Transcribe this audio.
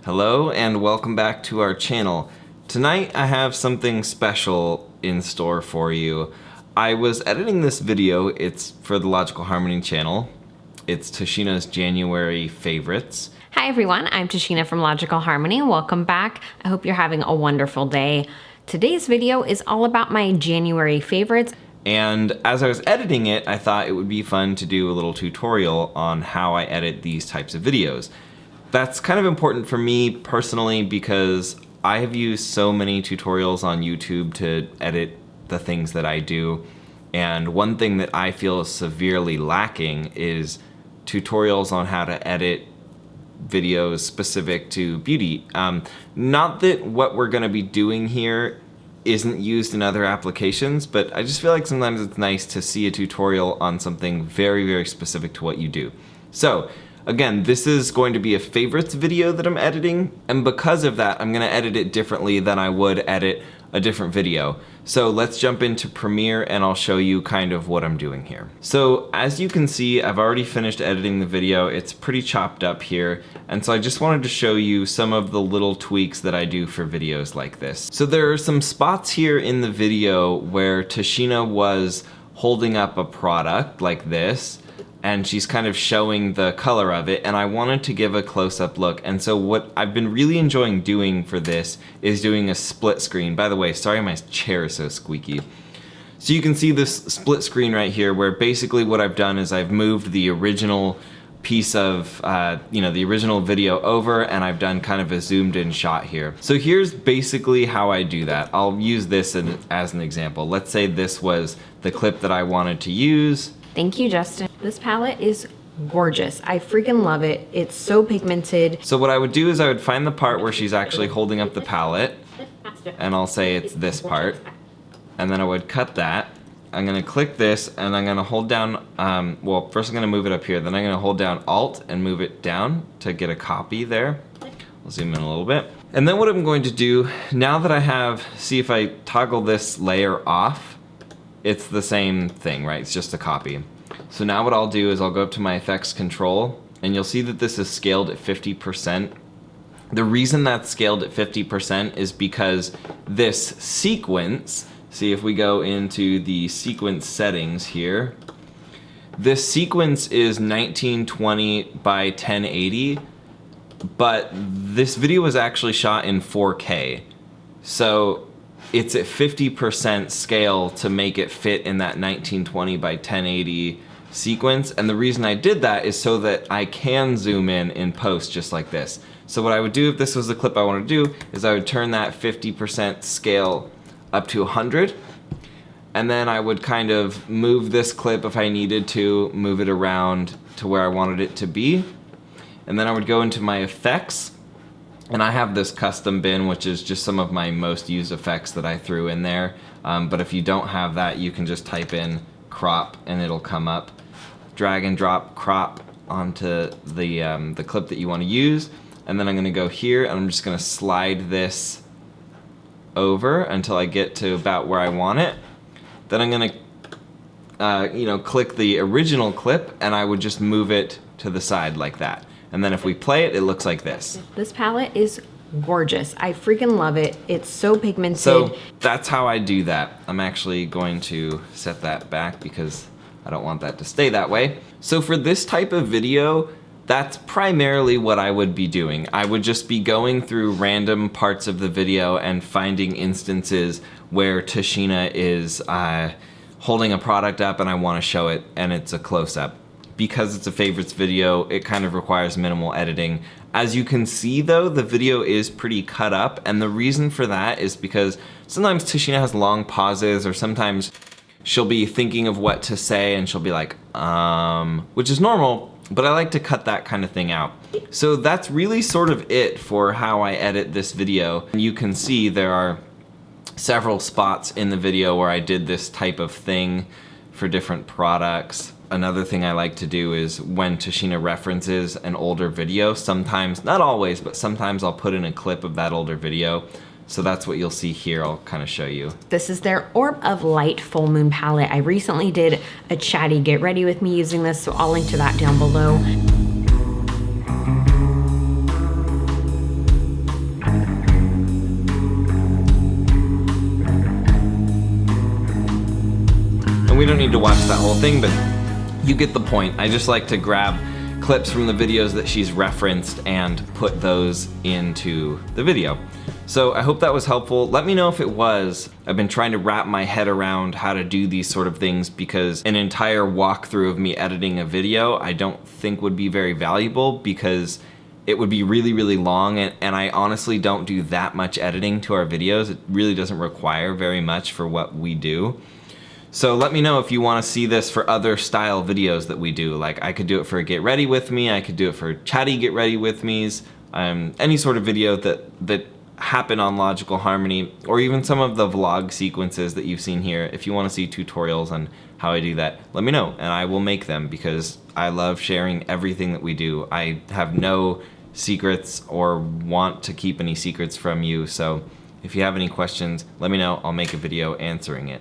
Hello and welcome back to our channel. Tonight I have something special in store for you. I was editing this video, it's for the Logical Harmony channel. It's Tashina's January favorites. Hi everyone, I'm Tashina from Logical Harmony. Welcome back. I hope you're having a wonderful day. Today's video is all about my January favorites. And as I was editing it, I thought it would be fun to do a little tutorial on how I edit these types of videos. That's kind of important for me personally because I have used so many tutorials on YouTube to edit the things that I do. And one thing that I feel is severely lacking is tutorials on how to edit videos specific to beauty. Not that what we're gonna be doing here isn't used in other applications, but I just feel like sometimes it's nice to see a tutorial on something very, very specific to what you do. So, again, this is going to be a favorites video that I'm editing, and because of that, I'm gonna edit it differently than I would edit a different video. So let's jump into Premiere and I'll show you kind of what I'm doing here. So as you can see, I've already finished editing the video. It's pretty chopped up here. And so I just wanted to show you some of the little tweaks that I do for videos like this. So there are some spots here in the video where Tashina was holding up a product like this, and she's kind of showing the color of it, and I wanted to give a close-up look. And so what I've been really enjoying doing for this is doing a split screen. By the way, sorry my chair is so squeaky. So you can see this split screen right here where basically what I've done is I've moved the original piece of, the original video over, and I've done kind of a zoomed in shot here. So here's basically how I do that. I'll use this as an example. Let's say this was the clip that I wanted to use. Thank you, Justin. This palette is gorgeous. I freaking love it. It's so pigmented. So what I would do is I would find the part where she's actually holding up the palette, and I'll say it's this part, and then I would cut that. I'm gonna click this, and I'm gonna hold down, well, first I'm gonna move it up here, then I'm gonna hold down Alt and move it down to get a copy there. I'll zoom in a little bit. And then what I'm going to do, now that I have, see if I toggle this layer off, it's the same thing, right? It's just a copy. So now what I'll do is I'll go up to my effects control, and you'll see that this is scaled at 50%. The reason that's scaled at 50% is because this sequence, see if we go into the sequence settings here, this sequence is 1920 by 1080, but this video was actually shot in 4K. So it's at 50% scale to make it fit in that 1920 by 1080 sequence. And the reason I did that is so that I can zoom in post just like this. So what I would do if this was the clip I want to do is I would turn that 50% scale up to 100. And then I would kind of move this clip if I needed to, move it around to where I wanted it to be. And then I would go into my effects. And I have this custom bin, which is just some of my most used effects that I threw in there. But if you don't have that, you can just type in crop and it'll come up. Drag and drop crop onto the clip that you want to use. And then I'm gonna go here and I'm just gonna slide this over until I get to about where I want it. Then I'm gonna click the original clip and I would just move it to the side like that. And then if we play it, it looks like this. This palette is gorgeous. I freaking love it. It's so pigmented. So that's how I do that. I'm actually going to set that back because I don't want that to stay that way. So for this type of video, that's primarily what I would be doing. I would just be going through random parts of the video and finding instances where Tashina is holding a product up and I want to show it and it's a close-up. Because it's a favorites video, it kind of requires minimal editing. As you can see though, the video is pretty cut up, and the reason for that is because sometimes Tashina has long pauses, or sometimes she'll be thinking of what to say and she'll be like, which is normal, but I like to cut that kind of thing out. So that's really sort of it for how I edit this video. And you can see there are several spots in the video where I did this type of thing for different products. Another thing I like to do is when Tashina references an older video, sometimes, not always, but sometimes I'll put in a clip of that older video. So that's what you'll see here. I'll kind of show you. This is their Orb of Light Full Moon palette. I recently did a chatty get ready with me using this, so I'll link to that down below. need to watch that whole thing, but you get the point. I just like to grab clips from the videos that she's referenced and put those into the video. So I hope that was helpful. Let me know if it was. I've been trying to wrap my head around how to do these sort of things because an entire walkthrough of me editing a video I don't think would be very valuable because it would be really, really long, and I honestly don't do that much editing to our videos. It really doesn't require very much for what we do. So let me know if you want to see this for other style videos that we do. Like I could do it for Get Ready With Me, I could do it for Chatty Get Ready With Me's, any sort of video that happen on Logical Harmony, or even some of the vlog sequences that you've seen here. If you want to see tutorials on how I do that, let me know and I will make them because I love sharing everything that we do. I have no secrets or want to keep any secrets from you, so if you have any questions, let me know. I'll make a video answering it.